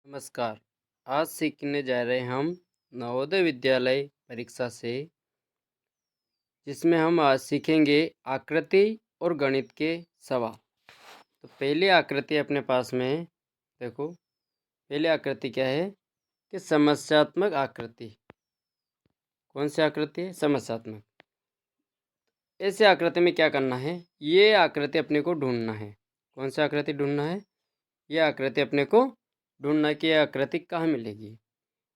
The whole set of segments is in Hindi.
नमस्कार। आज सीखने जा रहे हैं हम नवोदय विद्यालय परीक्षा से, जिसमें हम आज सीखेंगे आकृति और गणित के सवाल। तो पहली आकृति अपने पास में है। देखो, पहली आकृति क्या है कि समस्यात्मक आकृति। कौन सी आकृति है? समस्यात्मक। ऐसे आकृति में क्या करना है? ये आकृति अपने को ढूंढना है। कौन सी आकृति ढूंढना है? ये आकृति अपने को ढूंढना कि यह आकृति कहाँ मिलेगी।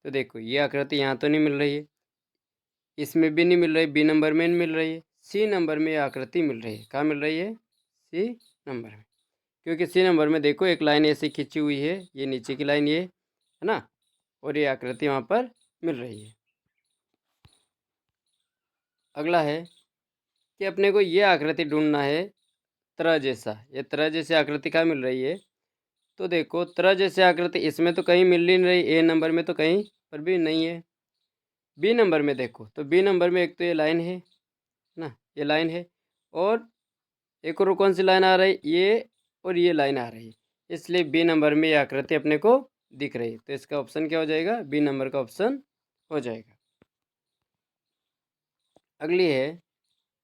तो देखो, ये आकृति यहाँ तो नहीं मिल रही है, इसमें भी नहीं मिल रही, बी नंबर में नहीं मिल रही है, सी नंबर में ये आकृति मिल रही है। कहाँ मिल रही है? सी नंबर में। क्योंकि सी नंबर में देखो एक लाइन ऐसी खींची हुई है, ये नीचे की लाइन ये है ना, और ये आकृति वहाँ पर मिल रही है। अगला है कि अपने को ये आकृति ढूंढना है तरह जैसा। ये तरह जैसी आकृति कहाँ मिल रही है? तो देखो, तरह जैसी आकृति इसमें तो कहीं मिल ही नहीं रही, ए नंबर में तो कहीं पर भी नहीं है। बी नंबर में देखो, तो बी नंबर में एक तो ये लाइन है ना, ये लाइन है, और एक और कौन सी लाइन आ रही? ये और ये लाइन आ रही है। इसलिए बी नंबर में ये आकृति अपने को दिख रही है। तो इसका ऑप्शन क्या हो जाएगा? बी नंबर का ऑप्शन हो जाएगा। अगली है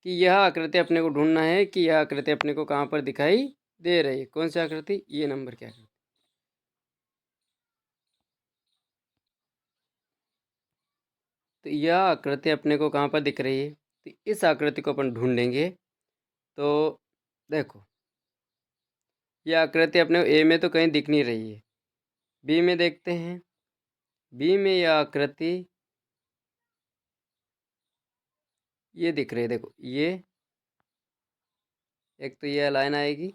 कि यह आकृति अपने को ढूंढना है कि यह आकृति अपने को कहाँ पर दिखाई दे रही है। कौन सी आकृति? ये नंबर की आकृति। तो यह आकृति अपने को कहाँ पर दिख रही है? तो इस आकृति को अपन ढूंढेंगे। तो देखो, यह आकृति अपने को ए में तो कहीं दिख नहीं रही है, बी में देखते हैं। बी में यह आकृति ये दिख रही है। देखो, ये एक तो ये लाइन आएगी,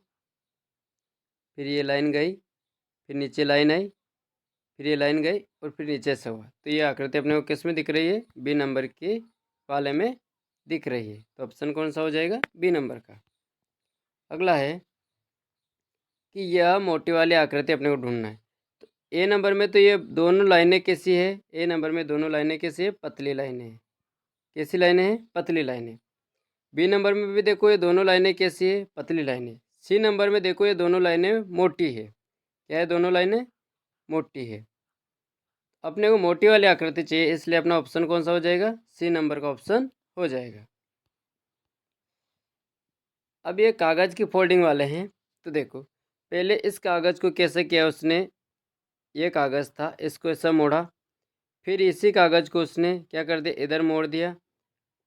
फिर ये लाइन गई, फिर नीचे लाइन आई, फिर ये लाइन गई, और फिर नीचे से हुआ। तो ये आकृति अपने को किस में दिख रही है? बी नंबर के वाले में दिख रही है। तो ऑप्शन कौन सा हो जाएगा? बी नंबर का। अगला है कि यह मोटी वाली आकृति अपने को ढूंढना है। तो ए नंबर में तो ये दोनों लाइनें कैसी है? ए नंबर में दोनों लाइनें कैसी है? पतली लाइनें हैं। कैसी लाइनें हैं? पतली लाइनें। बी नंबर में भी देखो ये दोनों लाइनें कैसी है? पतली लाइनें। सी नंबर में देखो ये दोनों लाइनें मोटी है। क्या है? दोनों लाइनें मोटी है। अपने को मोटी वाली आकृति चाहिए, इसलिए अपना ऑप्शन कौन सा हो जाएगा? सी नंबर का ऑप्शन हो जाएगा। अब ये कागज़ की फोल्डिंग वाले हैं। तो देखो, पहले इस कागज़ को कैसे किया उसने? ये कागज़ था, इसको ऐसा मोड़ा, फिर इसी कागज़ को उसने क्या कर दिया? इधर मोड़ दिया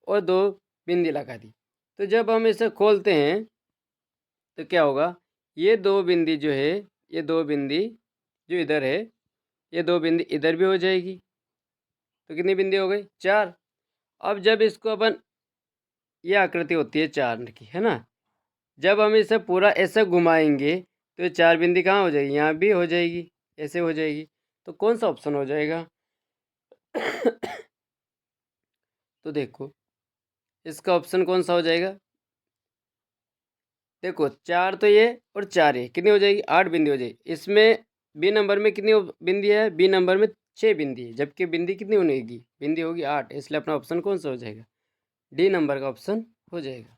और दो बिंदी लगा दी। तो जब हम इसे खोलते हैं तो क्या होगा? ये दो बिंदी जो है, ये दो बिंदी जो इधर है, ये दो बिंदी इधर भी हो जाएगी। तो कितनी बिंदी हो गई? 4। अब जब इसको अपन, ये आकृति होती है 4 की, है ना? जब हम इसे पूरा ऐसे घुमाएंगे तो ये 4 बिंदी कहाँ हो जाएगी? यहाँ भी हो जाएगी, ऐसे हो जाएगी। तो कौन सा ऑप्शन हो जाएगा? तो देखो, इसका ऑप्शन कौन सा हो जाएगा? देखो, 4 तो ये और 4 ये, कितनी हो जाएगी? 8 बिंदी हो जाएगी। इसमें बी नंबर में कितनी बिंदी है? बी नंबर में 6 बिंदी है, जबकि बिंदी कितनी होगी? बिंदी होगी 8। इसलिए अपना ऑप्शन कौन सा हो जाएगा? डी नंबर का ऑप्शन हो जाएगा।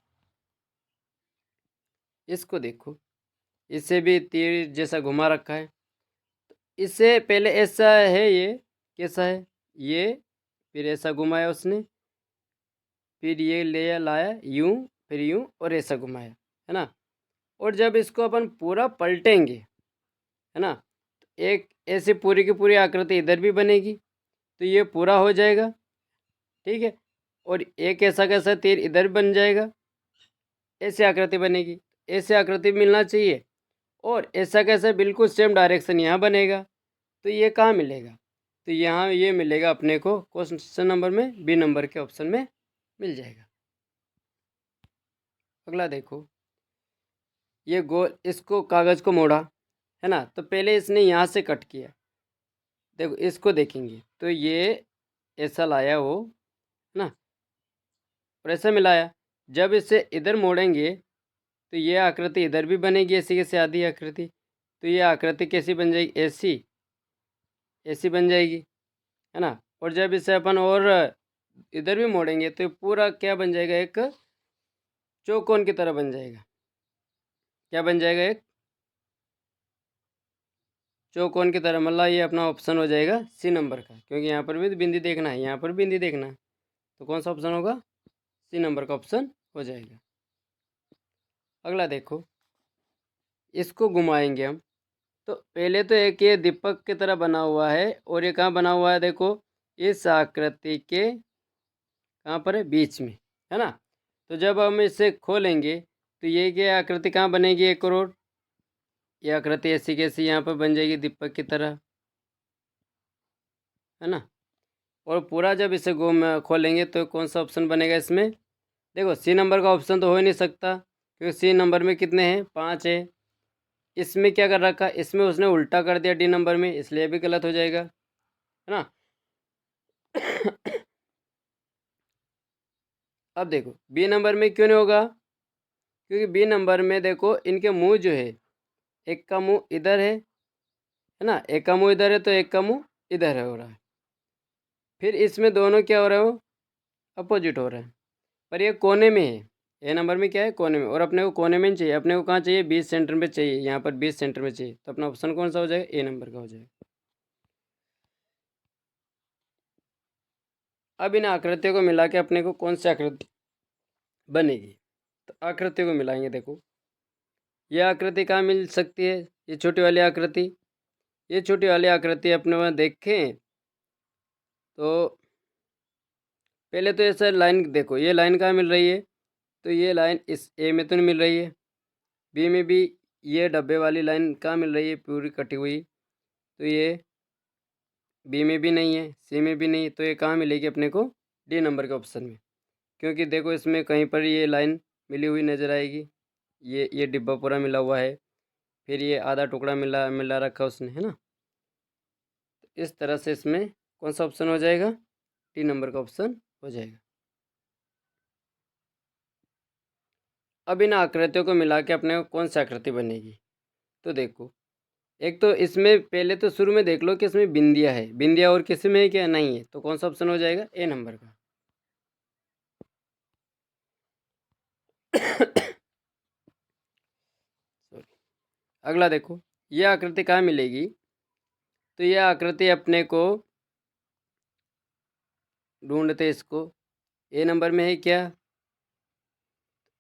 इसको देखो, इसे भी तीर जैसा घुमा रखा है। इससे पहले ऐसा है, ये कैसा है? ये, फिर ऐसा घुमाया उसने, फिर ये ले लाया यूं, फिर यूं, और ऐसा घुमाया, है ना? और जब इसको अपन पूरा पलटेंगे, है ना, तो एक ऐसे पूरी की पूरी आकृति इधर भी बनेगी, तो ये पूरा हो जाएगा, ठीक है। और एक ऐसा कैसा तीर इधर बन जाएगा, ऐसी आकृति बनेगी। ऐसी आकृति मिलना चाहिए। और ऐसा कैसा बिल्कुल सेम डायरेक्शन यहाँ बनेगा। तो ये कहाँ मिलेगा? तो यहाँ ये मिलेगा अपने को क्वेश्चन नंबर में, बी नंबर के ऑप्शन में मिल जाएगा। अगला देखो, ये गोल, इसको कागज़ को मोड़ा, है ना, तो पहले इसने यहाँ से कट किया। देखो, इसको देखेंगे तो ये ऐसा लाया वो, है ना, और ऐसा मिलाया। जब इसे इधर मोड़ेंगे तो ये आकृति इधर भी बनेगी, ऐसी कैसे आधी आकृति। तो ये आकृति कैसी बन जाएगी? ऐसी, ऐसी बन जाएगी, है ना। और जब इसे अपन और इधर भी मोड़ेंगे तो पूरा क्या बन जाएगा? एक चौकोन की तरह बन जाएगा। क्या बन जाएगा? एक चौकोन की तरह, मतलब ये अपना ऑप्शन हो जाएगा सी नंबर का, क्योंकि यहाँ पर भी बिंदी देखना है, यहाँ पर बिंदी देखना है, तो कौन सा ऑप्शन होगा? सी नंबर का ऑप्शन हो जाएगा। अगला देखो, इसको घुमाएंगे हम, तो पहले तो एक ये दीपक की तरह बना हुआ है, और ये कहाँ बना हुआ है? देखो, इस आकृति के कहाँ पर है? बीच में, है ना। तो जब हम इसे खोलेंगे तो ये आकृति कहाँ बनेगी? 1 करोड़। ये आकृति ऐसी कैसी यहाँ पर बन जाएगी दीपक की तरह, है ना। और पूरा जब इसे खोलेंगे तो कौन सा ऑप्शन बनेगा इसमें? देखो, सी नंबर का ऑप्शन तो हो ही नहीं सकता, क्योंकि सी नंबर में कितने हैं? 5 है। इसमें क्या कर रखा? इसमें उसने उल्टा कर दिया डी नंबर में, इसलिए भी गलत हो जाएगा, है ना। अब देखो, बी नंबर में क्यों नहीं होगा? क्योंकि बी नंबर में देखो, इनके मुंह जो है, एक का मुंह इधर है ना, एक का मुंह इधर है, तो एक का मुंह इधर है हो रहा है। फिर इसमें दोनों क्या हो रहे हो? अपोजिट हो रहे हैं। पर ये कोने में है, ए नंबर में क्या है? कोने में, और अपने को कोने में नहीं चाहिए, अपने को कहाँ चाहिए? 20 सेंटर में चाहिए, यहाँ पर 20 सेंटर में चाहिए, तो अपना ऑप्शन कौन सा हो जाएगा? ए नंबर का हो जाएगा। अब इन आकृतियों को मिला के अपने को कौन सी आकृति बनेगी? तो आकृतियों को मिलाएंगे। देखो, ये आकृति कहाँ मिल सकती है? ये छोटी वाली आकृति, ये छोटी वाली आकृति अपने वहाँ देखें तो पहले तो ऐसा लाइन देखो, ये लाइन कहाँ मिल रही है? तो ये लाइन इस ए में तो नहीं मिल रही है, बी में भी ये डब्बे वाली लाइन कहाँ मिल रही है? पूरी कटी हुई, तो ये बी में भी नहीं है, सी में भी नहीं, तो ये कहाँ मिलेगी अपने को? डी नंबर के ऑप्शन में, क्योंकि देखो इसमें कहीं पर ये लाइन मिली हुई नज़र आएगी, ये डिब्बा पूरा मिला हुआ है, फिर ये आधा टुकड़ा मिला मिला रखा उसने, है ना। तो इस तरह से इसमें कौन सा ऑप्शन हो जाएगा? डी नंबर का ऑप्शन हो जाएगा। अब इन आकृतियों को मिला के अपने को कौन सी आकृति बनेगी? तो देखो, एक तो इसमें पहले तो शुरू में देख लो कि इसमें बिंदिया है, बिंदिया और किसी में है क्या? नहीं है, तो कौन सा ऑप्शन हो जाएगा? ए नंबर का। सॉरी। अगला देखो, ये आकृति कहाँ मिलेगी? तो ये आकृति अपने को ढूंढते, इसको ए नंबर में है क्या?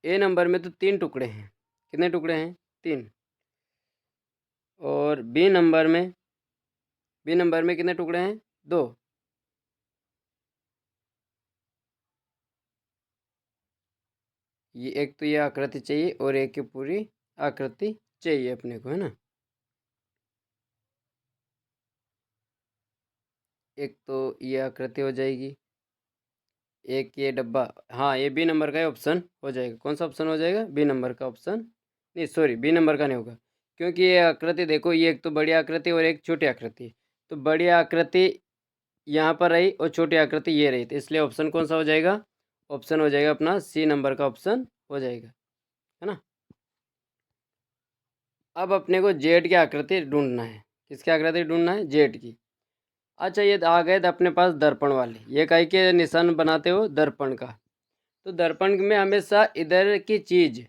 ए नंबर में तो 3 टुकड़े हैं, कितने टुकड़े हैं? 3। और बी नंबर में कितने टुकड़े हैं? 2। ये एक तो ये आकृति चाहिए, और एक की पूरी आकृति चाहिए अपने को, है ना। एक तो ये आकृति हो जाएगी, एक ये डब्बा, हाँ ये बी नंबर का ही ऑप्शन हो जाएगा। कौन सा ऑप्शन हो जाएगा? बी नंबर का ऑप्शन। नहीं सॉरी, बी नंबर का नहीं होगा, क्योंकि ये आकृति देखो, ये एक तो बड़ी आकृति और एक छोटी आकृति, तो बड़ी आकृति यहाँ पर रही और छोटी आकृति ये रही, तो इसलिए ऑप्शन कौन सा हो जाएगा? ऑप्शन हो जाएगा अपना सी नंबर का ऑप्शन हो जाएगा, है ना। अब अपने को जेड की आकृति ढूंढना है। किसकी आकृति ढूंढना है? जेड की। अच्छा, ये आ गए अपने पास दर्पण वाले, ये काहे के निशान बनाते हो? दर्पण का। तो दर्पण में हमेशा इधर की चीज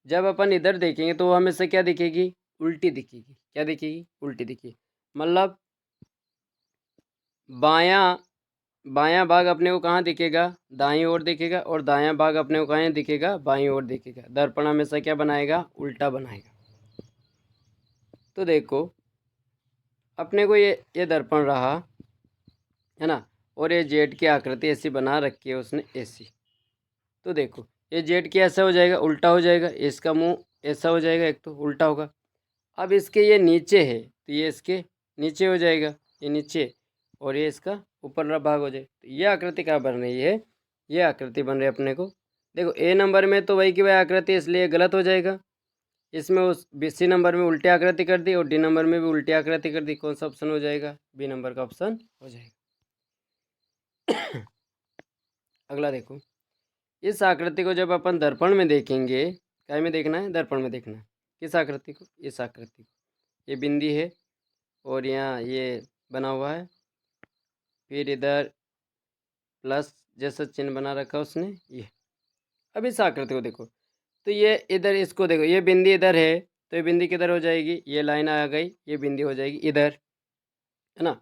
जब अपन इधर देखेंगे तो वो हमेशा क्या दिखेगी? उल्टी दिखेगी। क्या दिखेगी? उल्टी दिखेगी। मतलब बायां बायां भाग अपने को कहाँ दिखेगा? दाईं ओर दिखेगा, और दायां भाग अपने को कहाँ दिखेगा? बाईं ओर दिखेगा। दर्पण हमेशा क्या बनाएगा? उल्टा बनाएगा। तो देखो, अपने को ये दर्पण रहा, है ना, और ये जेड की आकृति ऐसी बना रखी है उसने, ऐसी। तो देखो, ये जेड की ऐसा हो जाएगा, उल्टा हो जाएगा, इसका मुंह ऐसा हो जाएगा, एक तो उल्टा होगा। अब इसके ये नीचे है, तो ये इसके नीचे हो जाएगा, ये नीचे, और ये इसका ऊपर भाग हो जाए, तो ये आकृति क्या बन रही है? ये आकृति बन रही है अपने को। देखो, ए नंबर में तो वही की वही आकृति, इसलिए गलत हो जाएगा। इसमें उस सी नंबर में उल्टी आकृति कर दी, और डी नंबर में भी उल्टी आकृति कर दी, कौन सा ऑप्शन हो जाएगा? बी नंबर का ऑप्शन हो जाएगा। अगला देखो, इस आकृति को जब अपन दर्पण में देखेंगे, क्या में देखना है? दर्पण में देखना है। किस आकृति को? इस आकृति को। ये बिंदी है, और यहाँ ये बना हुआ है, फिर इधर प्लस जैसा चिन्ह बना रखा उसने, ये। अब इस आकृति को देखो, तो ये इधर इसको देखो, ये बिंदी इधर है, तो ये बिंदी किधर हो जाएगी, ये लाइन आ गई, ये बिंदी हो जाएगी इधर, है ना।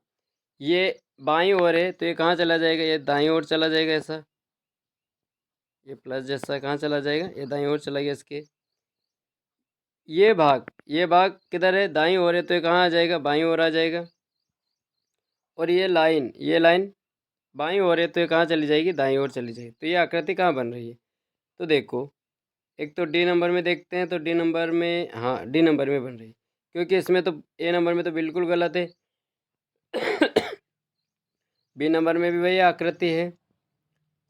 ये बाईं ओर है तो ये कहाँ चला जाएगा, ये दाईं ओर चला जाएगा ऐसा, ये प्लस जैसा कहाँ चला जाएगा, ये दाईं ओर चला गया इसके। ये भाग किधर है, दाईं ओर है तो ये कहाँ आ जाएगा, बाईं ओर आ जाएगा। और ये लाइन बाईं ओर है तो ये कहाँ चली जाएगी, दाईं ओर चली जाएगी। तो ये आकृति कहाँ बन रही है, तो देखो एक तो डी नंबर में देखते हैं, तो डी नंबर में, हाँ डी नंबर में बन रही है, क्योंकि इसमें तो ए नंबर में तो बिल्कुल गलत है। बी नंबर में भी वही आकृति है,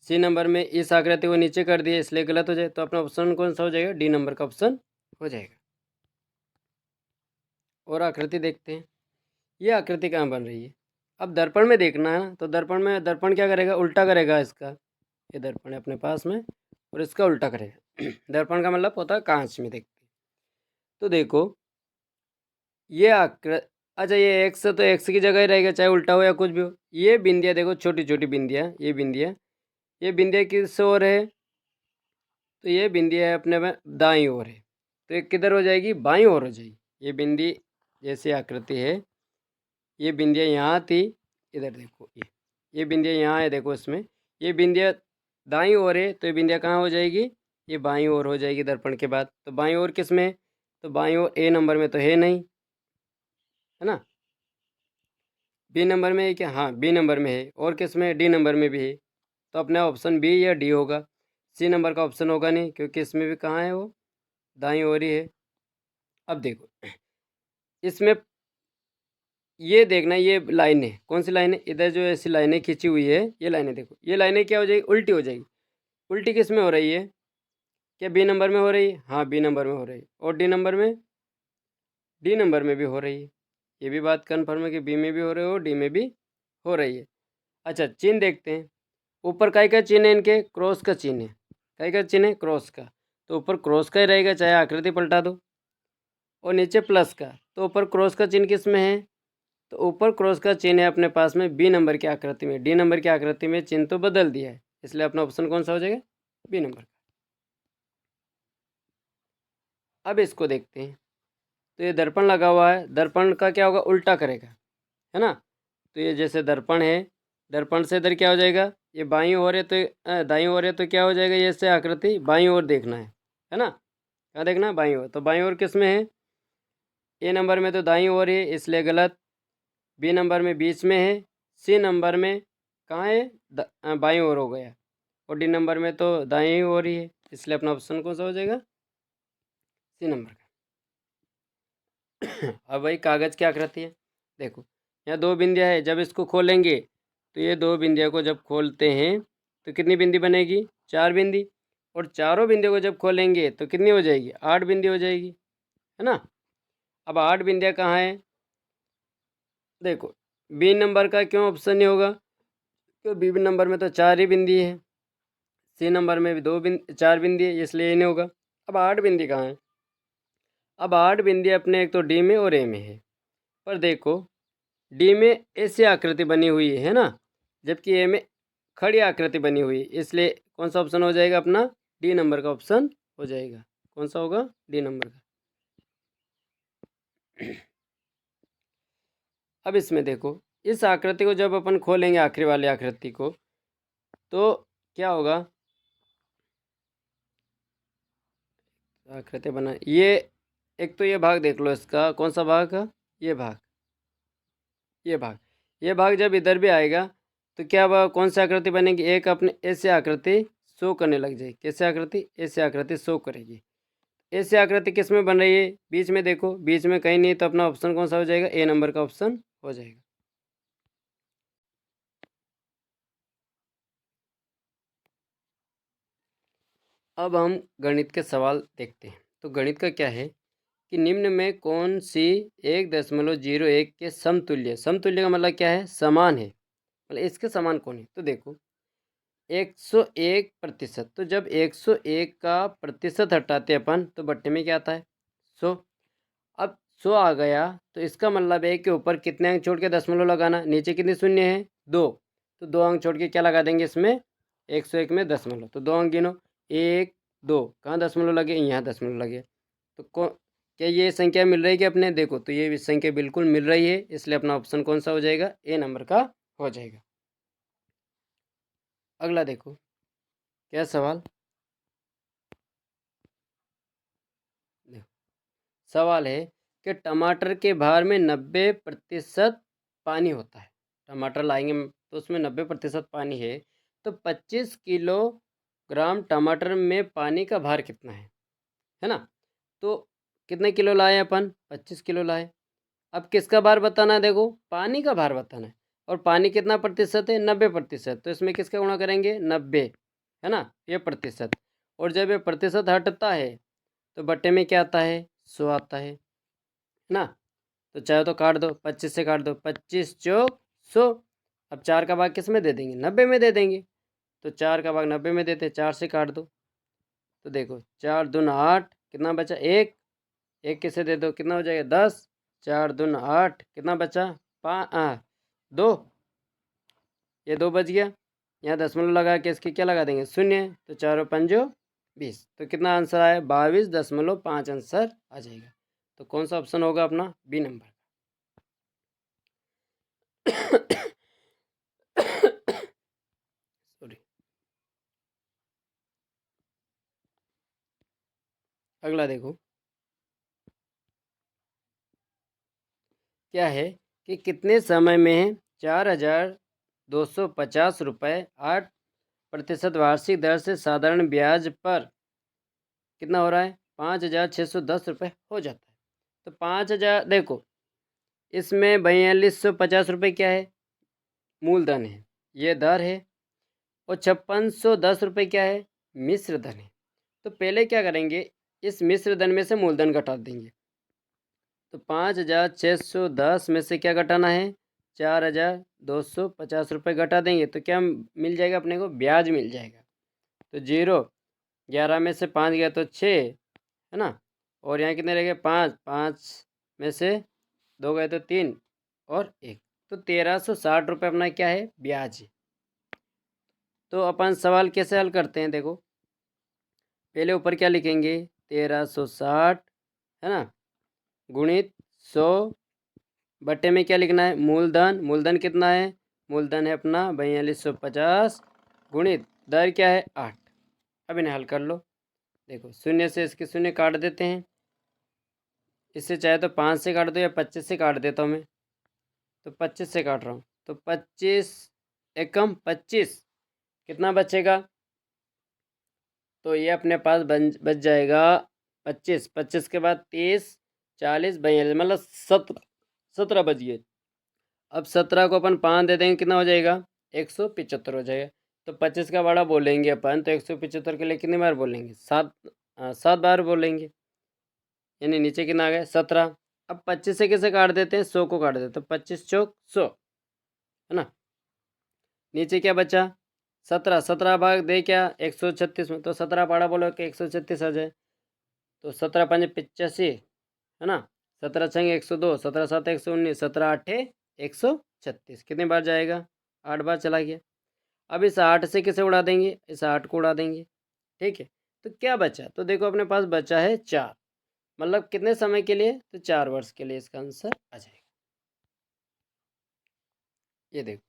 सी नंबर में इस आकृति को नीचे कर दिया इसलिए गलत हो जाए, तो अपना ऑप्शन कौन सा हो जाएगा, डी नंबर का ऑप्शन हो जाएगा। और आकृति देखते हैं, ये आकृति कहाँ बन रही है। अब दर्पण में देखना है ना, तो दर्पण क्या करेगा, उल्टा करेगा इसका, ये दर्पण है अपने पास में और इसका उल्टा करेगा। दर्पण का मतलब होता है कांच में देखते हैं। तो देखो ये अच्छा ये एक्स तो एक्स की जगह ही रहेगा, चाहे उल्टा हो या कुछ भी हो। ये बिंदियाँ देखो, छोटी छोटी बिंदियाँ, ये बिंदियाँ किस ओर है, तो ये बिंदियाँ है अपने में दाईं ओर है, तो ये किधर हो जाएगी, बाईं ओर हो जाएगी। ये बिंदी जैसी आकृति है, ये बिंदियाँ यहाँ थी, इधर देखो ये बिंदियाँ यहाँ है, देखो इसमें ये बिंदियाँ दाईं ओर है, तो ये बिंदियाँ कहाँ हो जाएगी, ये बाईं ओर हो जाएगी दर्पण के बाद। तो बाईं ओर किस में, तो बाईं ओर ए नंबर में तो है नहीं, है ना। बी नंबर में है क्या, हाँ बी नंबर में है, और किस में, डी नंबर में भी है, तो अपना ऑप्शन बी या डी होगा। सी नंबर का ऑप्शन होगा नहीं, क्योंकि इसमें भी कहाँ है, वो दाईं ओर ही है। अब देखो इसमें ये देखना, ये लाइन है, कौन सी लाइन है, इधर जो ऐसी लाइनें खींची हुई है, ये लाइनें देखो, ये लाइनें क्या हो जाएगी, उल्टी हो जाएगी। उल्टी किस में हो रही है, क्या बी नंबर में हो रही है, हाँ बी नंबर में हो रही है, और डी नंबर में, डी नंबर में भी हो रही है। ये भी बात कन्फर्म है कि बी में भी हो रही है और डी में भी हो रही है। अच्छा चिन्ह देखते हैं, ऊपर काय का चिन्ह है, इनके क्रॉस का चिन्ह है, काय का चिन्ह है, क्रॉस का, तो ऊपर क्रॉस का ही रहेगा चाहे आकृति पलटा दो। और नीचे प्लस का, तो ऊपर क्रॉस का चिन्ह किस में है, तो ऊपर क्रॉस का चिन्ह है अपने पास में बी नंबर की आकृति में, डी नंबर की आकृति में चिन्ह तो बदल दिया है, इसलिए अपना ऑप्शन कौन सा हो जाएगा, बी नंबर का। अब इसको देखते हैं, तो ये दर्पण लगा हुआ है, दर्पण का क्या होगा, उल्टा करेगा, है ना। तो ये जैसे दर्पण है, दर्पण से इधर क्या हो जाएगा, ये बाईं ओर है तो दाईं ओर है, तो क्या हो जाएगा, ये से आकृति बाईं ओर देखना है ना। क्या देखना है, बाईं ओर, तो बाईं ओर किस में है, ए नंबर में तो दाईं ओर है इसलिए गलत, बी नंबर में बीच में है, सी नंबर में कहाँ है, बाईं ओर हो गया, और डी नंबर में तो दाईं ओर ही है, इसलिए अपना ऑप्शन कौन सा हो जाएगा, सी नंबर का। अब भाई कागज़ की आकृति है, देखो यहाँ दो बिंदियाँ है, जब इसको खोलेंगे तो ये दो बिंदियों को जब खोलते हैं तो कितनी बिंदी बनेगी, चार बिंदी, और चारों बिंदियों को जब खोलेंगे तो कितनी हो जाएगी, आठ बिंदी हो जाएगी, है ना। अब आठ बिंदियाँ कहाँ है, देखो बी नंबर का क्यों ऑप्शन नहीं होगा, तो बी नंबर में तो चार ही बिंदी है, सी नंबर में भी चार बिंदी है, इसलिए ये नहीं होगा। अब आठ बिंदी कहाँ है, अब आठ बिंदी अपने एक तो डी में और ए में है, पर देखो डी में ऐसी आकृति बनी हुई है ना, जबकि ए में खड़ी आकृति बनी हुई है, इसलिए कौन सा ऑप्शन हो जाएगा अपना, डी नंबर का ऑप्शन हो जाएगा। कौन सा होगा, डी नंबर का। अब इसमें देखो इस आकृति को जब अपन खोलेंगे, आखिरी वाली आकृति को, तो क्या होगा, आकृति बना ये, एक तो ये भाग देख लो, इसका कौन सा भाग है, ये भाग, ये भाग, ये भाग जब इधर भी आएगा तो क्या कौन सी आकृति बनेगी, एक अपने ऐसे आकृति शो करने लग जाएगी, कैसे आकृति, ऐसे आकृति शो करेगी। ऐसे आकृति किस में बन रही है, बीच में देखो, बीच में कहीं नहीं, तो अपना ऑप्शन कौन सा हो जाएगा, ए नंबर का ऑप्शन हो जाएगा। अब हम गणित के सवाल देखते हैं। तो गणित का क्या है कि निम्न में कौन सी 1.01 के समतुल्य, समतुल्य का मतलब क्या है, समान है, मतलब इसके समान कौन है, तो देखो 101%, तो जब 101 का प्रतिशत हटाते अपन तो बट्टे में क्या आता है, 100। अब 100 आ गया तो इसका मतलब है कि ऊपर कितने अंक छोड़ के दशमलव लगाना, नीचे कितने शून्य है, दो, तो दो अंक छोड़ के क्या लगा देंगे इसमें, 101 में दशमलव, तो दो अंक गिनो, एक दो, कहाँ दशमलव लगे, यहाँ दशमलव लगे, तो क्या ये संख्या मिल रही है कि अपने? देखो तो ये संख्या बिल्कुल मिल रही है, इसलिए अपना ऑप्शन कौन सा हो जाएगा? ए नंबर का हो जाएगा। अगला देखो क्या सवाल। देखो सवाल है कि टमाटर के भार में 90% पानी होता है। टमाटर लाएंगे तो उसमें 90% पानी है, तो 25 किलोग्राम टमाटर में पानी का भार कितना है ना? तो कितने किलो लाए अपन? 25 किलो लाए। अब किसका भार बताना है? देखो पानी का भार बताना है, और पानी कितना प्रतिशत है? 90%। तो इसमें किसका गुणा करेंगे? 90, है ना, ये प्रतिशत। और जब ये प्रतिशत हटता है तो बट्टे में क्या आता है? 100 आता है ना? तो चाहे तो काट दो, 25 से काट दो, 25 चौक 100। अब 4 का भाग किस में दे देंगे? 90 में दे देंगे। तो 4 का भाग 90 में देते, 4 से काट दो। तो देखो 4 दून 8, कितना बचा? एक। एक किसे दे दो, कितना हो जाएगा? 10। 4 दून 8, कितना बचा? 2। ये 2 बच गया। यहाँ दशमलव लगा के इसकी क्या लगा देंगे? शून्य। तो 4 पंजो 20। तो कितना आंसर आया? 22.5 आंसर आ जाएगा। तो कौन सा ऑप्शन होगा अपना? B number. सॉरी। अगला देखो क्या है कि कितने समय में 4,250 रुपये 8% वार्षिक दर से साधारण ब्याज पर कितना हो रहा है? 5,610 रुपये हो जाता है। तो 5,000, देखो इसमें 4,250 रुपये क्या है? मूलधन है, ये दर है। और 5,610 रुपये क्या है? मिश्र धन है। तो पहले क्या करेंगे? इस मिश्र धन में से मूलधन घटा देंगे। तो 5,610 में से क्या घटाना है? 4,250 रुपये घटा देंगे तो क्या मिल जाएगा अपने को? ब्याज मिल जाएगा। तो 0, 11 में से 5 गया तो 6, है ना? और यहाँ कितने रह गए? 5। 5 में से 2 गए तो 3 और 1। तो 1,360 रुपये अपना क्या है? ब्याज है। तो अपन सवाल कैसे हल करते हैं? देखो पहले ऊपर क्या लिखेंगे? 1,360, है ना, गुणित 100 बटे में क्या लिखना है? मूलधन। मूलधन कितना है? मूलधन है अपना 4,250, गुणित दर क्या है? 8। अब इन्हें हल कर लो। देखो शून्य से इसके शून्य काट देते हैं। इससे चाहे तो 5 से काट दो या 25 से काट देता हूँ मैं। तो 25 से काट रहा हूँ। तो 25 एकम 25, कितना बचेगा? तो ये अपने पास बच जाएगा 25। 25 के बाद 30, 40, 42, मतलब 17 बच गए। अब 17 को अपन 5 दे देंगे, कितना हो जाएगा? 175 हो जाएगा। तो 25 का बड़ा बोलेंगे अपन, तो 175 के लिए कितनी बार बोलेंगे? 7 बार बोलेंगे। यानी नीचे कितना आ गया? 17। अब 25 से किसे काट देते हैं? 100 को काट देते हैं। तो 25 चौक 100, है ना? नीचे क्या बचा? 17। 17 भाग दे क्या? 136 में। तो 17 पाड़ा बोलो कि 136 आ जाए। तो 17 पंजे 85, है ना? 17 छंग 102, 17 सात 119, 17 आठे 136। कितनी बार जाएगा? 8 बार चला गया। अब इस 8 से किसे उड़ा देंगे? इस 8 को उड़ा देंगे। ठीक है, तो क्या बचा? तो देखो अपने पास बचा है 4। मतलब कितने समय के लिए? तो 4 वर्ष के लिए इसका आंसर आ जाएगा। ये देखो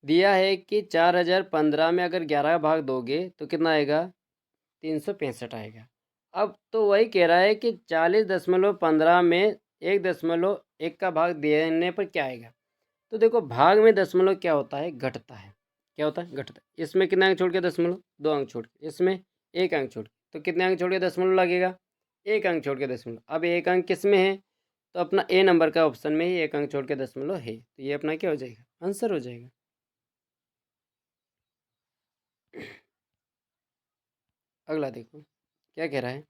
दिया है कि 4,015 में अगर 11 भाग दोगे तो कितना आएगा? 365 आएगा। अब तो वही कह रहा है कि 40.15 में 1.1 का भाग देने पर क्या आएगा? तो देखो भाग में दशमलव क्या होता है? घटता है। क्या होता है? घटता है। इसमें कितने अंक छोड़ के? दशमलव। 2 अंक छोड़ के। इसमें 1 अंक छोड़ के। तो कितने अंक छोड़ के दशमलव लगेगा? 1 अंक छोड़ के दशमलव। अब 1 अंक किस में है? तो अपना ए नंबर का ऑप्शन में ही 1 अंक छोड़ के दशमलव है। तो ये अपना क्या हो जाएगा? आंसर हो जाएगा। अगला देखो क्या कह रहा है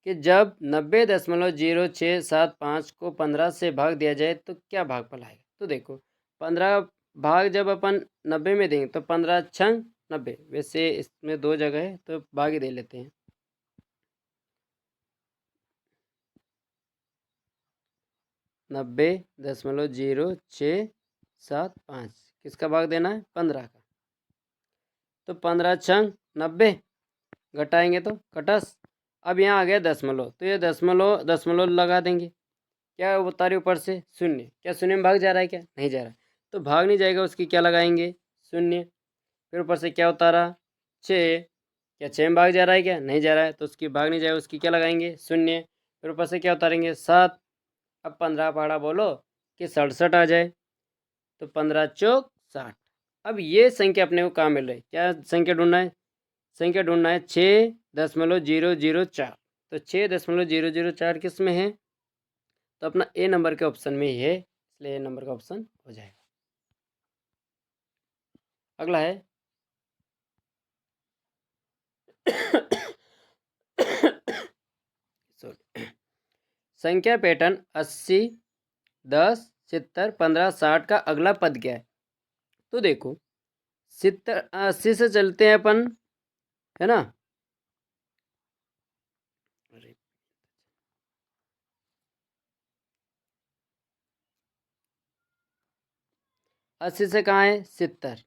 कि जब 90.0675 को 15 से भाग दिया जाए तो क्या भागफल आएगा? तो देखो 15 भाग जब अपन 90 में देंगे तो 15 छंग 90। वैसे इसमें 2 जगह है तो भाग ही दे लेते हैं। 90.0675 किसका भाग देना है? 15 का। तो 15 छंग 90, घटाएंगे तो कटस अब यहाँ आ गया दशमलव, तो ये दशमलव दशमलव लगा देंगे। क्या बता रहे ऊपर से? शून्य। क्या शून्य में भाग जा रहा है? क्या नहीं जा रहा है, तो भाग नहीं जाएगा, उसकी क्या लगाएंगे? शून्य। फिर ऊपर से क्या उतारा? 6। क्या 6 में भाग जा रहा है? क्या नहीं जा रहा है, तो उसकी भाग नहीं जाएगा, उसकी क्या लगाएंगे? शून्य। फिर ऊपर से क्या उतारेंगे? 7। अब 15 पहाड़ा बोलो कि 67 आ जाए, तो 15 चौक 60। अब ये संख्या अपने को कहाँ मिल रही है? क्या संख्या ढूंढना है? संख्या ढूंढना है 6.004। तो 6.004 किस में है? तो अपना ए नंबर के ऑप्शन में ही है, इसलिए ए नंबर का ऑप्शन हो जाएगा। अगला है संख्या पैटर्न 80, 10, 70, 15, 60 का अगला पद क्या है? तो देखो 80 से चलते हैं अपन, है ना? 80 से कहाँ है? 70।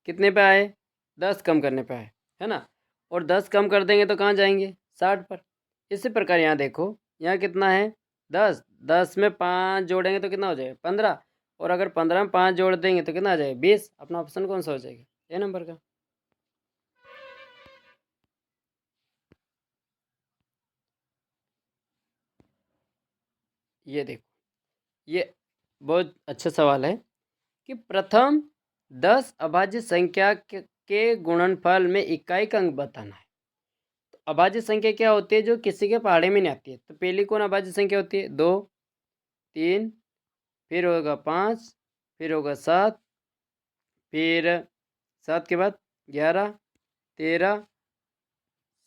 कितने पे आए? 10 कम करने पे आए, है ना? और 10 कम कर देंगे तो कहाँ जाएंगे? 60 पर। इसी प्रकार यहाँ देखो, यहाँ कितना है? 10। 10 में 5 जोड़ेंगे तो कितना हो जाएगा? 15। और अगर 15 में 5 जोड़ देंगे तो कितना आ जाएगा? 20। अपना ऑप्शन कौन सा हो जाएगा? ए नंबर का। ये देखो, ये बहुत अच्छा सवाल है कि प्रथम 10 अभाज्य संख्या के गुणनफल में इकाई का अंक बताना है। तो अभाज्य संख्या क्या होती है? जो किसी के पहाड़े में नहीं आती है। तो पहली कौन अभाज्य संख्या होती है? 2, 3, फिर होगा 5, फिर होगा 7, फिर 7 के बाद 11, 13,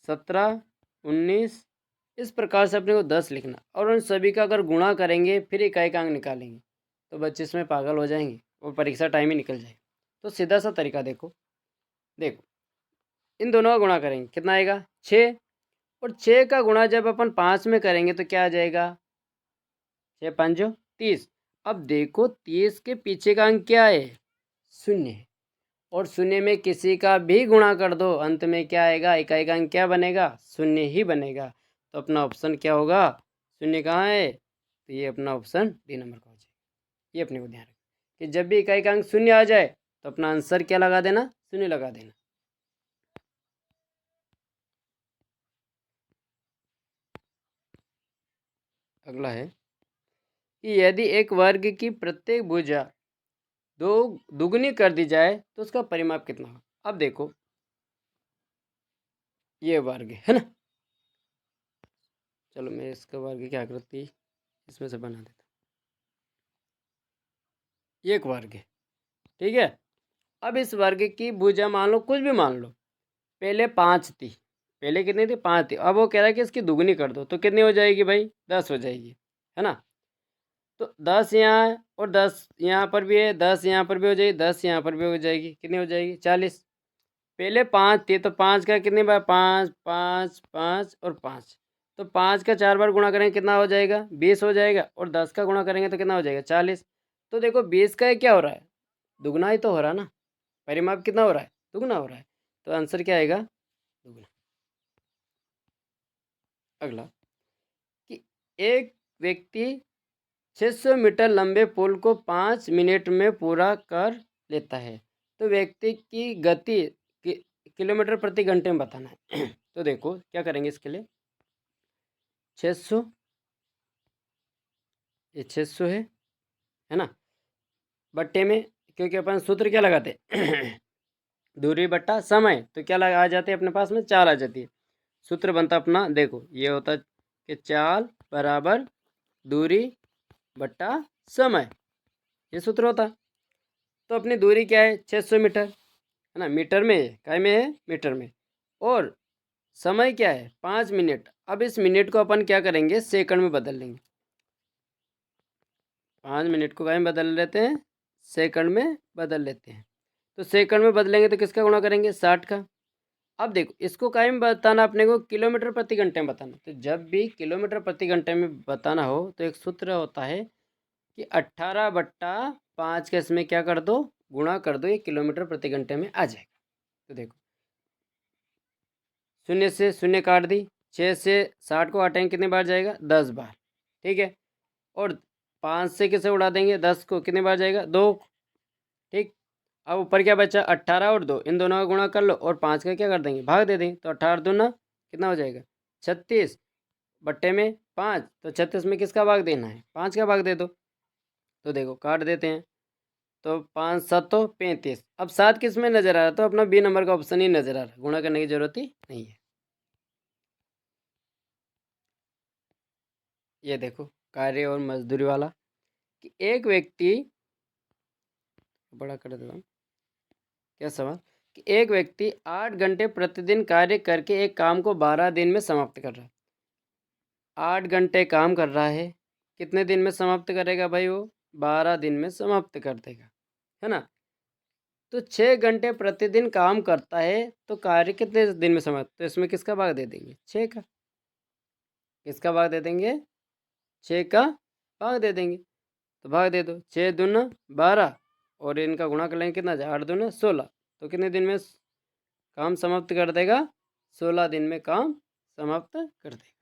17, 19। इस प्रकार से अपने को 10 लिखना, और उन सभी का अगर गुणा करेंगे फिर इकाई का अंक निकालेंगे, तो बच्चे इसमें पागल हो जाएंगे और परीक्षा टाइम ही निकल जाएगा। तो सीधा सा तरीका देखो, देखो इन दोनों का गुणा करेंगे, कितना आएगा? 6। और 6 का गुणा जब अपन 5 में करेंगे तो क्या आ जाएगा? 6 5 30। अब देखो 30 के पीछे का अंक क्या है? 0 है। और 0 में किसी का भी गुणा कर दो, अंत में क्या आएगा? इकाई का अंक क्या बनेगा? 0 ही बनेगा। तो अपना ऑप्शन क्या होगा? 0 कहाँ है? तो ये अपना ऑप्शन डी नंबर का हो जाएगा। ये अपने को ध्यान रखना कि जब भी इकाई का अंक 0 आ जाए तो अपना आंसर क्या लगा देना? 0 लगा देना। अगला है कि यदि एक वर्ग की प्रत्येक भुजा दो दुगनी कर दी जाए तो उसका परिमाप कितना होगा? अब देखो ये वर्ग है ना? चलो मैं इसका वर्ग की आकृति इसमें से बना देता हूँ। ये एक वर्ग है, ठीक है। अब इस वर्ग की भुजा मान लो, कुछ भी मान लो, पहले 5 थी, पहले कितनी थी? 5 थी। अब वो कह रहा है कि इसकी दुगनी कर दो, तो कितनी हो जाएगी भाई? 10 हो जाएगी, है ना? तो 10 यहाँ है और 10 यहाँ पर भी है, 10 यहाँ पर भी हो जाएगी, 10 यहाँ पर भी हो जाएगी, कितनी हो जाएगी? 40। पहले 5 थी तो 5 का कितनी बार? 5 5 5 और 5। तो 5 का 4 बार गुणा करेंगे कितना हो जाएगा? 20 हो जाएगा। और 10 का गुणा करेंगे तो कितना हो जाएगा? 40। तो देखो 20 का क्या हो रहा है? दुगना ही तो हो रहा है ना। परिमाप कितना हो रहा है? दुगना हो रहा है। तो आंसर क्या आएगा? दुगना। अगला कि एक व्यक्ति 600 मीटर लंबे पुल को 5 मिनट में पूरा कर लेता है, तो व्यक्ति की गति किलोमीटर प्रति घंटे में बताना है। तो देखो क्या करेंगे इसके लिए, 600, ये 600 है ना, बट्टे में, क्योंकि अपन सूत्र क्या लगाते हैं? दूरी बट्टा समय, तो क्या लगा आ जाते हैं अपने पास में? चाल आ जाती है। सूत्र बनता अपना, देखो ये होता है कि चाल बराबर दूरी बट्टा समय, ये सूत्र होता। तो अपनी दूरी क्या है? 600 मीटर, है ना? मीटर में है, काय में है? मीटर में। और समय क्या है? 5 मिनट। अब इस मिनट को अपन क्या करेंगे? सेकंड में बदल लेंगे। 5 मिनट को काय में बदल लेते हैं? सेकंड में बदल लेते हैं। तो सेकंड में बदलेंगे तो किसका गुणा करेंगे? 60 का। अब देखो इसको काय में बताना अपने को? किलोमीटर प्रति घंटे में बताना। तो जब भी किलोमीटर प्रति घंटे में बताना हो तो एक सूत्र होता है कि 18/5 के इसमें क्या कर दो? गुणा कर दो, ये किलोमीटर प्रति घंटे में आ जाएगा। तो देखो 0 से 0 काट दी, 6 से 60 को हटाएंगे कितनी बार जाएगा? 10 बार। ठीक है। और 5 से किसे उड़ा देंगे? 10 को कितनी बार जाएगा? 2। ठीक। अब ऊपर क्या बचा? 18 और 2, इन दोनों का गुणा कर लो और 5 का क्या कर देंगे? भाग दे देंगे। तो 18 दूना कितना हो जाएगा? 36 बट्टे में 5। तो 36 में किसका भाग देना है? 5 का भाग दे दो। तो देखो काट देते हैं। तो 5 7 तो 35। अब 7 किस में नज़र आ रहा है? तो अपना बी नंबर का ऑप्शन ही नज़र आ रहा है, गुणा करने की जरूरत ही नहीं है। ये देखो कार्य और मजदूरी वाला कि एक व्यक्ति, बड़ा कर देता हूँ क्या सवाल, कि एक व्यक्ति 8 घंटे प्रतिदिन कार्य करके एक काम को 12 दिन में समाप्त कर रहा है। 8 घंटे काम कर रहा है, कितने दिन में समाप्त करेगा भाई? वो 12 दिन में समाप्त कर देगा, है ना। तो 6 घंटे प्रतिदिन काम करता है तो कार्य कितने दिन में समाप्त? तो इसमें किसका भाग दे देंगे? 6 का। किसका भाग दे देंगे? 6 का भाग दे देंगे। तो भाग दे दो, 6 दूना 12 और इनका गुणा कर लेंगे कितना? 8 दूना 16। तो कितने दिन में काम समाप्त कर देगा? 16 दिन में काम समाप्त कर देगा।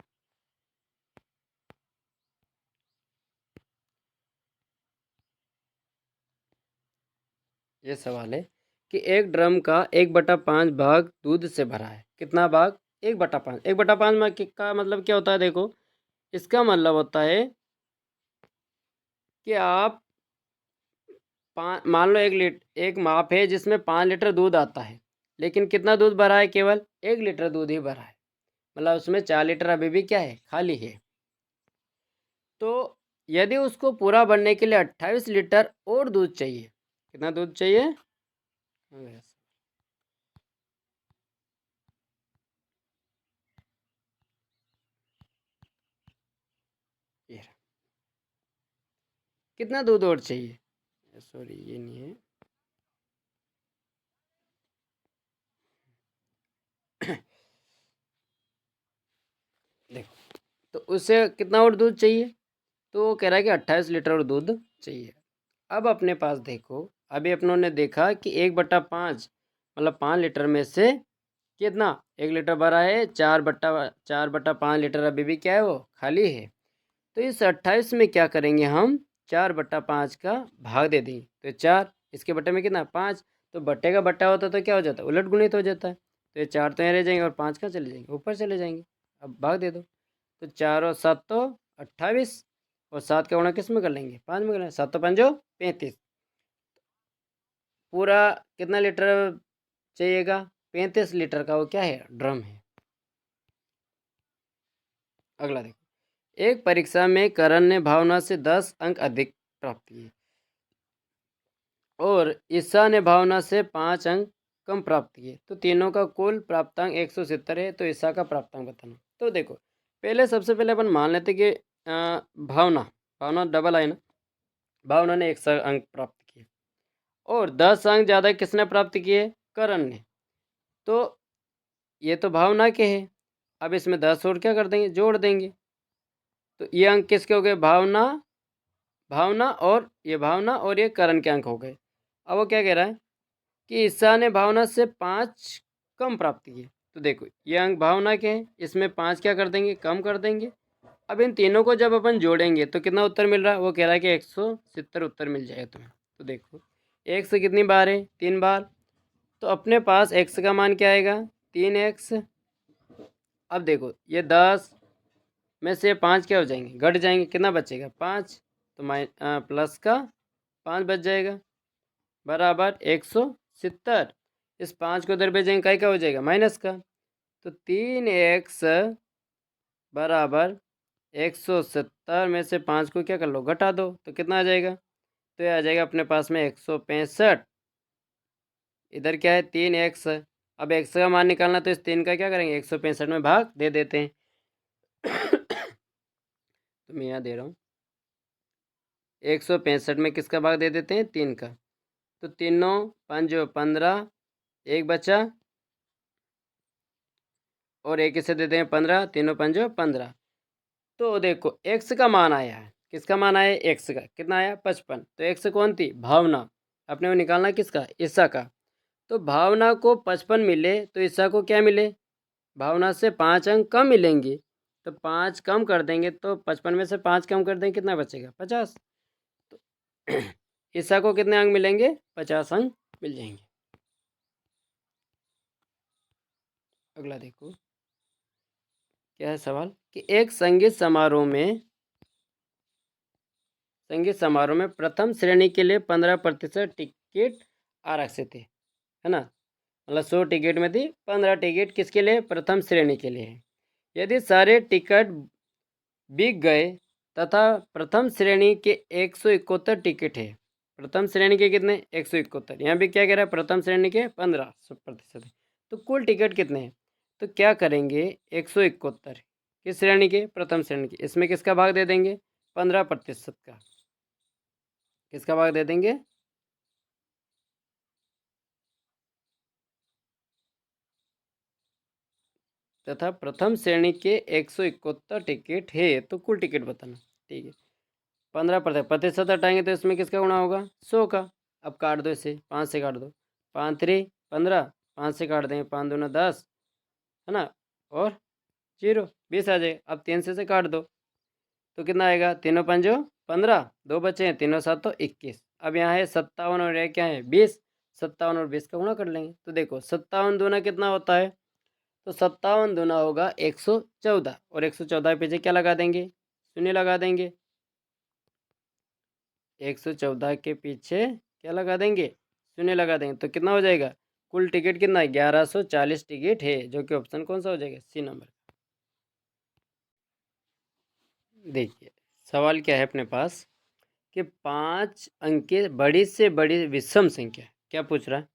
ये सवाल है कि एक ड्रम का 1/5 भाग दूध से भरा है। कितना भाग? 1/5। 1/5 में का मतलब क्या होता है? देखो इसका मतलब होता है कि आप मान लो 1 माप है जिसमें 5 लीटर दूध आता है, लेकिन कितना दूध भरा है? केवल 1 लीटर दूध ही भरा है। मतलब उसमें 4 लीटर अभी भी क्या है? खाली है। तो यदि उसको पूरा भरने के लिए 28 लीटर और दूध चाहिए, कितना दूध चाहिए? ये रहा। कितना दूध और चाहिए? सॉरी ये नहीं है। देखो तो उसे कितना और दूध चाहिए? तो वो कह रहा है कि 28 लीटर और दूध चाहिए। अब अपने पास देखो, अभी अपनों ने देखा कि 1/5 मतलब 5 लीटर में से कितना? 1 लीटर भरा है, 4/5 लीटर अभी भी क्या है? वो खाली है। तो इस 28 में क्या करेंगे हम? 4/5 का भाग दे देंगे। तो 4 इसके बट्टे में कितना? 5। तो बट्टे का बट्टा होता तो क्या हो जाता? उलट गुणित हो जाता है। तो ये 4 तो यहाँ रह जाएंगे और 5 कहाँ चले जाएंगे? ऊपर चले जाएंगे। अब भाग दे दो। तो 4 और 7 तो 28 और 7 का गुणा किस में कर लेंगे? 5 में कर लेंगे। 7 तो 5 35। पूरा कितना लीटर चाहिएगा? 35 लीटर का वो क्या है? ड्रम है। अगला देखो, एक परीक्षा में करण ने भावना से 10 अंक अधिक प्राप्त किए और ईशा ने भावना से 5 अंक कम प्राप्त किए, तो तीनों का कुल प्राप्तांक 170 है। तो ईशा का प्राप्तांक बताना। तो देखो पहले सबसे पहले अपन मान लेते कि भावना भावना डबल आई ना, भावना ने 100 अंक प्राप्त किए और 10 अंक ज़्यादा किसने प्राप्त किए? करण ने। तो ये तो भावना के हैं। अब इसमें 10 और क्या कर देंगे? जोड़ देंगे। तो ये अंक किसके हो गए? भावना भावना और ये करण के अंक हो गए। अब वो क्या कह रहा है कि ईशा ने भावना से 5 कम प्राप्त किए। तो देखो ये अंक भावना के हैं, इसमें 5 क्या कर देंगे? कम कर देंगे। अब इन तीनों को जब अपन जोड़ेंगे तो कितना उत्तर मिल रहा है? वो कह रहा है कि 170 उत्तर मिल जाएगा तुम्हें। तो देखो एक्स कितनी बार है? 3 बार। तो अपने पास एक्स का मान क्या आएगा? 3x। अब देखो ये 10 में से 5 क्या हो जाएंगे? घट जाएंगे। कितना बचेगा? 5। तो प्लस का 5 बच जाएगा बराबर 170। इस 5 को उधर भेजेंगे काय का हो जाएगा? माइनस का। तो 3x बराबर 170 में से 5 को क्या कर लो? घटा दो। तो कितना आ जाएगा? तो ये आ जाएगा अपने पास में 165। इधर क्या है? 3x। अब x का मान निकालना, तो इस 3 का क्या करेंगे? 165 में भाग दे देते हैं। तो मैं यहाँ दे रहा हूँ 165 में किसका भाग दे देते हैं? 3 का। तो 3×9=15, एक बचा और एक इसे देते हैं 15, 3×5=15। तो देखो एक्स का मान आया है। किसका मान आया है? एक्स का। कितना आया? 55। तो एक्स कौन थी? भावना। अपने को निकालना किसका? ईशा का। तो भावना को 55 मिले तो ईशा को क्या मिले? भावना से 5 अंक कम मिलेंगे, तो 5 कम कर देंगे तो 55 में से 5 कम कर देंगे, कितना बचेगा? 50। तो ईसा को कितने अंक मिलेंगे? 50 अंक मिल जाएंगे। अगला देखो क्या है सवाल कि एक संगीत समारोह में प्रथम श्रेणी के लिए 15% टिकट आरक्षित है ना, मतलब 100 टिकट में थी 15 टिकट किसके लिए? प्रथम श्रेणी के लिए है। यदि सारे टिकट बिक गए तथा प्रथम श्रेणी के 171 टिकट है, प्रथम श्रेणी के कितने? 171। यहाँ भी क्या कह रहा है? प्रथम श्रेणी के 15% है, तो कुल टिकट कितने हैं? तो क्या करेंगे? 171 किस श्रेणी के? प्रथम श्रेणी के। इसमें किसका भाग दे देंगे? 15% का। किसका भाग दे देंगे? तथा प्रथम श्रेणी के 171 टिकट है, तो कुल टिकट बताना। ठीक है, 15% हटाएंगे तो इसमें किसका गुणा होगा? 100 का। अब काट दो इसे, 5 से काट दो, 5 3 15, 5 से काट देंगे, 5 दूना 10 है ना, और 0 20 आ जाएगा। अब 3 से काट दो तो कितना आएगा? तीनों पंजो 15, 2 बचे हैं, तीनों 7 तो 21। अब यहाँ है 57 और यह क्या है? 20। 57 और 20 का गुणा कर लेंगे, तो देखो 57 दूना कितना होता है? तो 57 दूना होगा 114, और 114 के पीछे क्या लगा देंगे? शून्य लगा देंगे। 114 के पीछे क्या लगा देंगे? शून्य लगा देंगे, तो कितना हो जाएगा? कुल टिकट कितना है? 1140 टिकट है, जो कि ऑप्शन कौन सा हो जाएगा? C number. देखिए सवाल क्या है अपने पास कि 5 अंक की बड़ी से बड़ी विषम संख्या, क्या पूछ रहा है?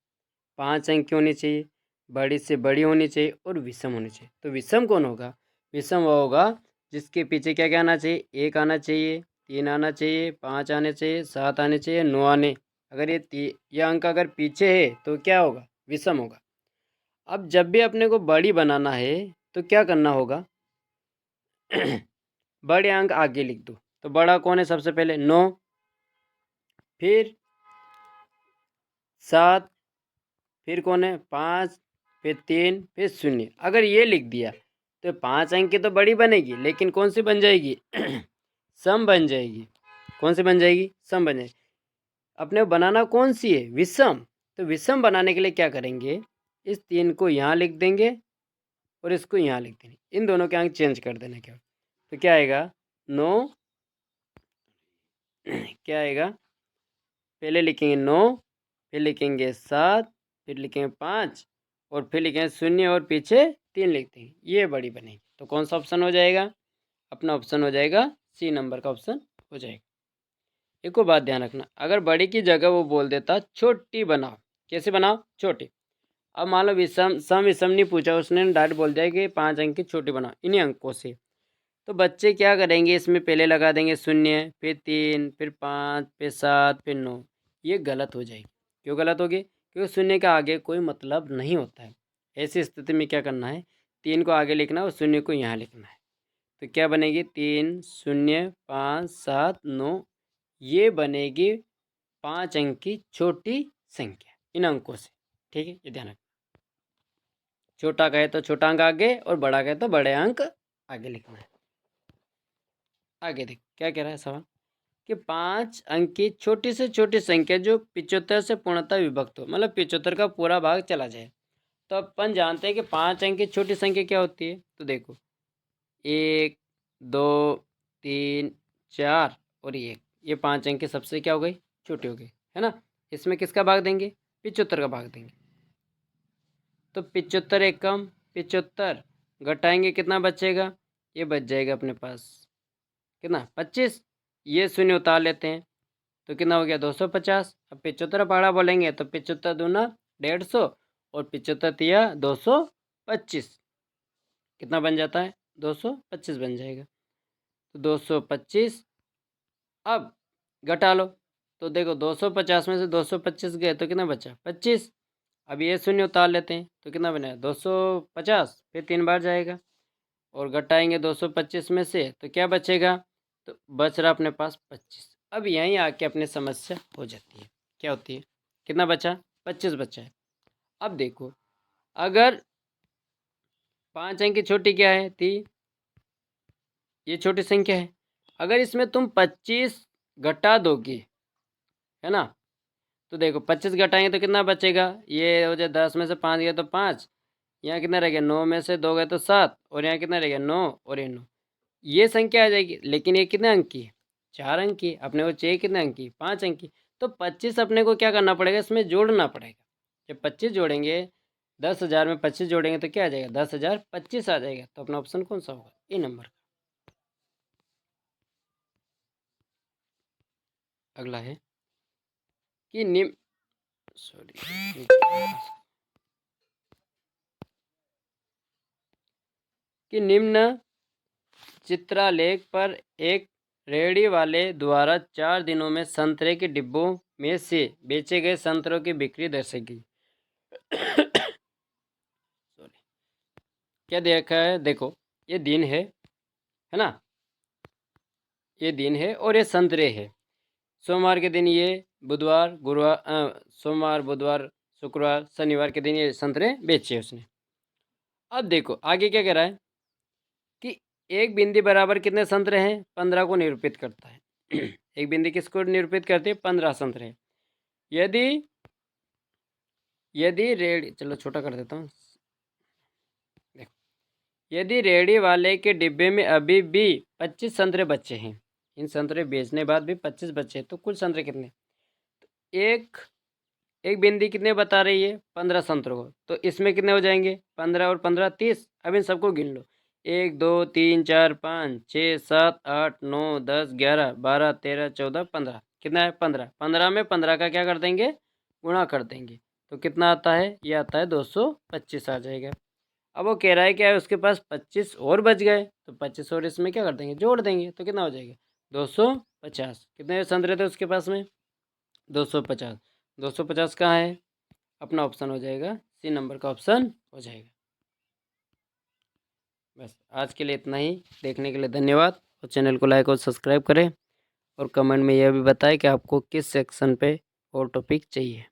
5 अंक की होनी चाहिए, बड़ी से बड़ी होनी चाहिए और विषम होनी चाहिए। तो विषम कौन होगा? विषम वो होगा जिसके पीछे क्या क्या आना चाहिए? 1 आना चाहिए, 3 आना चाहिए, 5 आने चाहिए, 7 आने चाहिए, 9 आने। अगर ये अंक अगर पीछे है तो क्या होगा? विषम होगा। अब जब भी अपने को बड़ी बनाना है तो क्या करना होगा? बड़े अंक आगे लिख दो। तो बड़ा कौन है? सबसे पहले 9, फिर 7, फिर कौन है? 5, फिर 3, फिर 0। अगर ये लिख दिया तो 5 अंक की तो बड़ी बनेगी, लेकिन कौन सी बन जाएगी? सम बन जाएगी। कौन सी बन जाएगी? सम बन जाएगी। अपने बनाना कौन सी है? विषम। तो विषम बनाने के लिए क्या करेंगे? इस 3 को यहाँ लिख देंगे और इसको यहाँ लिख देंगे, इन दोनों के अंक चेंज कर देना। क्या तो क्या आएगा? 9 क्या आएगा? पहले लिखेंगे 9, फिर लिखेंगे 7, फिर लिखेंगे 5, और फिर लिखेंगे 0 और पीछे 3 लिखते हैं, ये बड़ी बनेगी। तो कौन सा ऑप्शन हो जाएगा? अपना ऑप्शन हो जाएगा सी नंबर का ऑप्शन हो जाएगा। एक और बात ध्यान रखना, अगर बड़ी की जगह वो बोल देता छोटी बनाओ। कैसे बनाओ? छोटी। अब मान लो विषम सम विषम नहीं पूछा, उसने डायरेक्ट बोल दिया कि 5 अंक की छोटी बनाओ इन्हीं अंकों से। तो बच्चे क्या करेंगे? इसमें पहले लगा देंगे 0, फिर 3, फिर 5, फिर 7, फिर 9। ये गलत हो जाएगी। क्यों गलत होगी? क्योंकि 0 का आगे कोई मतलब नहीं होता है। ऐसी स्थिति में क्या करना है? 3 को आगे लिखना और 0 को यहाँ लिखना है। तो क्या बनेगी? 3 0 5 7 9, ये बनेगी 5 अंक की छोटी संख्या इन अंकों से। ठीक है, ये ध्यान रखना। छोटा कहे तो छोटा अंक आगे, और बड़ा कहे तो बड़े अंक आगे लिखना है। आगे देख क्या कह रहा है सवाल कि 5 अंक की छोटी से छोटी संख्या जो 75 से पूर्णतः विभक्त हो, मतलब 75 का पूरा भाग चला जाए। तो अपन जानते हैं कि 5 अंक की छोटी संख्या क्या होती है। तो देखो 1 2 3 4 और 1, ये 5 अंक की सबसे क्या हो गई? छोटी हो गई, है ना। इसमें किसका भाग देंगे? 75 का भाग देंगे। तो 75 एकम 75 घटाएंगे, कितना बचेगा? ये बच जाएगा अपने पास कितना? 25। ये शून्य उतार लेते हैं तो कितना हो गया? 250। अब 75 पहाड़ा बोलेंगे तो 75 दूना 150, और 75 तिया 225, कितना बन जाता है? 225 बन जाएगा। तो 225 अब घटा लो, तो देखो 250 में से 225 गए तो कितना बचा? 25। अब ये शून्य उतार लेते हैं तो कितना बनेगा? 250, फिर 3 बार जाएगा, और घटाएंगे 225 में से तो क्या बचेगा? तो बच रहा अपने पास 25। अब यहीं आके अपनी समस्या हो जाती है। क्या होती है? कितना बचा? 25 बचा है। अब देखो अगर 5 अंक की छोटी क्या है थी, ये छोटी संख्या है। अगर इसमें तुम 25 घटा दोगे, है ना, तो देखो 25 घटाएंगे तो कितना बचेगा, ये हो जाए 10 में से 5 गया तो 5, यहाँ कितना रह गया 9 में से 2 गए तो 7, और यहाँ कितना रह गया 9, और ये 9, ये संख्या आ जाएगी। लेकिन ये कितने अंक की, 4 अंक की। अपने को चाहिए कितने अंक की, 5 अंक की। तो 25 अपने को क्या करना पड़ेगा, इसमें जोड़ना पड़ेगा। जब 25 जोड़ेंगे, 10,000 में 25 जोड़ेंगे तो क्या आ जाएगा, 10,025 आ जाएगा। तो अपना ऑप्शन कौन सा होगा, ए नंबर का। अगला है कि निम्न कि निम्न चित्रालेख पर एक रेहड़ी वाले द्वारा 4 दिनों में संतरे के डिब्बों में से बेचे गए संतरों की बिक्री दर्शाएगी। क्या देखा है, देखो ये दिन है ना, ये दिन है और ये संतरे है। सोमवार के दिन ये, बुधवार गुरुवार, सोमवार बुधवार शुक्रवार शनिवार के दिन ये संतरे बेचे उसने। अब देखो आगे क्या कह रहा है कि एक बिंदी बराबर कितने संतरे हैं, 15 को निरूपित करता है। एक बिंदी किसको निरूपित करती है, 15 संतरे। यदि यदि रेडी, चलो छोटा कर देता हूँ, देखो यदि रेडी वाले के डिब्बे में अभी भी 25 संतरे बचे हैं, इन संतरे बेचने बाद भी 25 बचे, तो कुल संतरे कितने, एक एक बिंदी कितने बता रही है, 15 संतरों को, तो इसमें कितने हो जाएंगे, 15 और 15 30। अब इन सबको गिन लो, 1 2 3 4 5 6 7 8 9 10 11 12 13 14 15, कितना है 15। 15 में 15 का क्या कर देंगे, गुणा कर देंगे, तो कितना आता है, ये आता है 225 आ जाएगा। अब वो कह रहा है क्या है, उसके पास 25 और बच गए, तो 25 और इसमें क्या कर देंगे, जोड़ देंगे, तो कितना हो जाएगा 250। कितने संतरे थे उसके पास में, 250। 250 कहाँ है, अपना ऑप्शन हो जाएगा सी नंबर का ऑप्शन हो जाएगा। बस आज के लिए इतना ही, देखने के लिए धन्यवाद, और चैनल को लाइक और सब्सक्राइब करें, और कमेंट में यह भी बताएं कि आपको किस सेक्शन पे और टॉपिक चाहिए।